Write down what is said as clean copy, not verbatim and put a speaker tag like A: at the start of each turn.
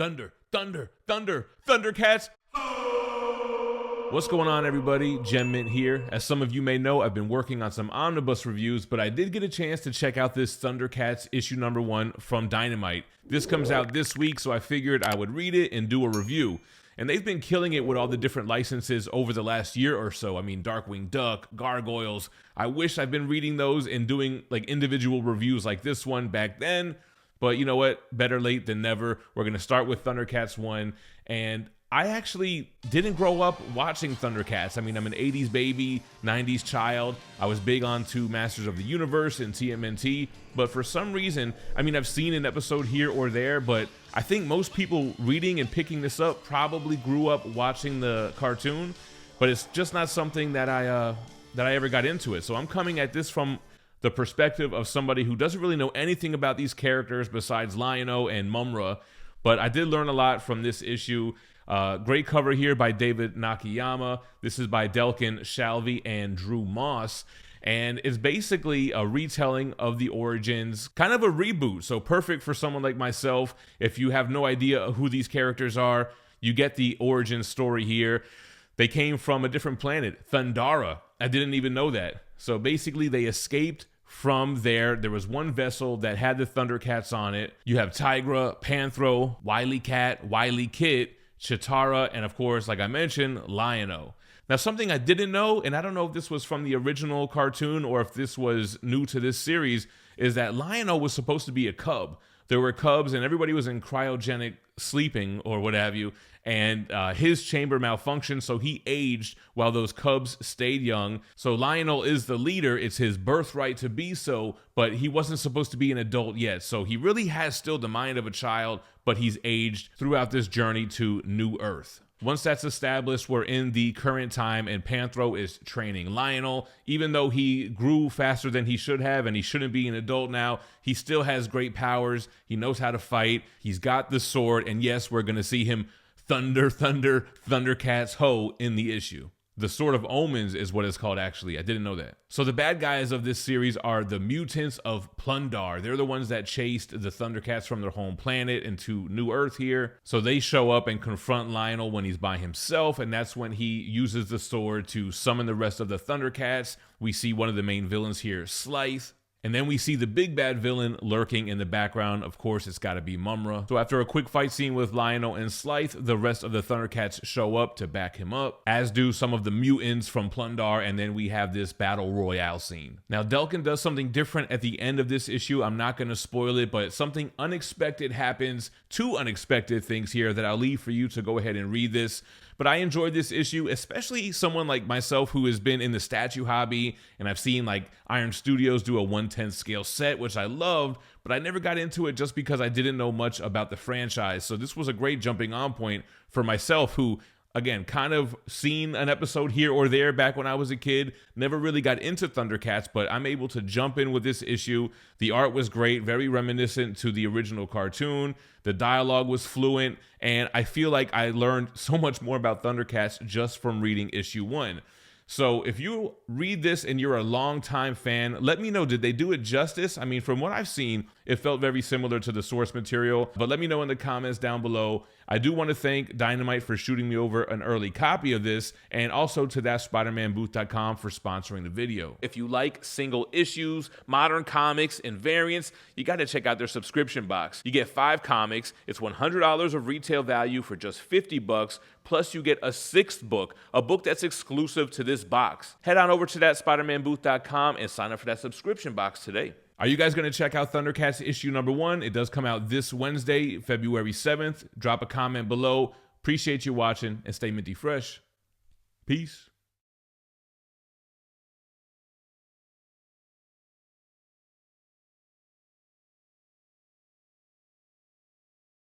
A: Thunder, thunder, thunder, Thundercats. What's going on, everybody? GemMint here. As some of you may know, I've been working on some omnibus reviews, but I did get a chance to check out this Thundercats issue #1 from Dynamite. This comes out this week, so I figured I would read it and do a review. And they've been killing it with all the different licenses over the last year or so. I mean, Darkwing Duck, Gargoyles. I wish I'd been reading those and doing like individual reviews like this one back then. But you know what? Better late than never. We're going to start with Thundercats 1. And I actually didn't grow up watching Thundercats. I mean, I'm an 80s baby, 90s child. I was big onto Masters of the Universe and TMNT. But for some reason, I mean, I've seen an episode here or there, but I think most people reading and picking this up probably grew up watching the cartoon. But it's just not something that I ever got into it. So I'm coming at this from the perspective of somebody who doesn't really know anything about these characters besides Liono and Mumra. But I did learn a lot from this issue. Great cover here by David Nakayama. This is by Delkin Shalvey and Drew Moss. And it's basically a retelling of the origins, kind of a reboot. So perfect for someone like myself. If you have no idea who these characters are, you get the origin story here. They came from a different planet, Thundara. I didn't even know that. So basically they escaped from there. There was one vessel that had the Thundercats on it. You have Tigra, Panthro, Wily Cat, Wily Kit, Chitara, and of course, like I mentioned, Liono. Now, something I didn't know, and I don't know if this was from the original cartoon or if this was new to this series, is that Liono was supposed to be a cub. There were cubs and everybody was in cryogenic sleeping or what have you, and his chamber malfunctioned, so he aged while those cubs stayed young. So Lionel is the leader. It's his birthright to be so, but he wasn't supposed to be an adult yet. So he really has still the mind of a child, but he's aged throughout this journey to New Earth. Once that's established, we're in the current time, and Panthro is training Lionel. Even though he grew faster than he should have, and he shouldn't be an adult now, he still has great powers. He knows how to fight. He's got the sword, and yes, we're going to see him Thundercats ho in the issue. The Sword of Omens is what it's called, actually. I didn't know that. So the bad guys of this series are the mutants of Plundar. They're the ones that chased the Thundercats from their home planet into New Earth here. So they show up and confront Lionel when he's by himself, and that's when he uses the sword to summon the rest of the Thundercats. We see one of the main villains here, Slythe. And then we see the big bad villain lurking in the background. Of course, it's got to be Mumra. So after a quick fight scene with Lionel and Slythe, the rest of the Thundercats show up to back him up, as do some of the mutants from Plundar, and then we have this battle royale scene. Now, Delkin does something different at the end of this issue. I'm not going to spoil it, but something unexpected happens. Two unexpected things here that I'll leave for you to go ahead and read this. But I enjoyed this issue, especially someone like myself who has been in the statue hobby, and I've seen like Iron Studios do a 1/10 scale set, which I loved, but I never got into it just because I didn't know much about the franchise. So this was a great jumping on point for myself who, again, kind of seen an episode here or there back when I was a kid, never really got into Thundercats, but I'm able to jump in with this issue. The art was great, very reminiscent to the original cartoon. The dialogue was fluent, and I feel like I learned so much more about Thundercats just from reading issue 1. So if you read this and you're a longtime fan, let me know, did they do it justice? I mean, from what I've seen, it felt very similar to the source material, but let me know in the comments down below. I do want to thank Dynamite for shooting me over an early copy of this, and also to THATSPIDERMANBOOTH.com for sponsoring the video. If you like single issues, modern comics, and variants, you got to check out their subscription box. You get 5 comics, it's $100 of retail value for just $50, plus you get a 6th book, a book that's exclusive to this box. Head on over to THATSPIDERMANBOOTH.com and sign up for that subscription box today. Are you guys going to check out Thundercats issue #1? It does come out this Wednesday, February 7th. Drop a comment below. Appreciate you watching, and stay minty fresh. Peace.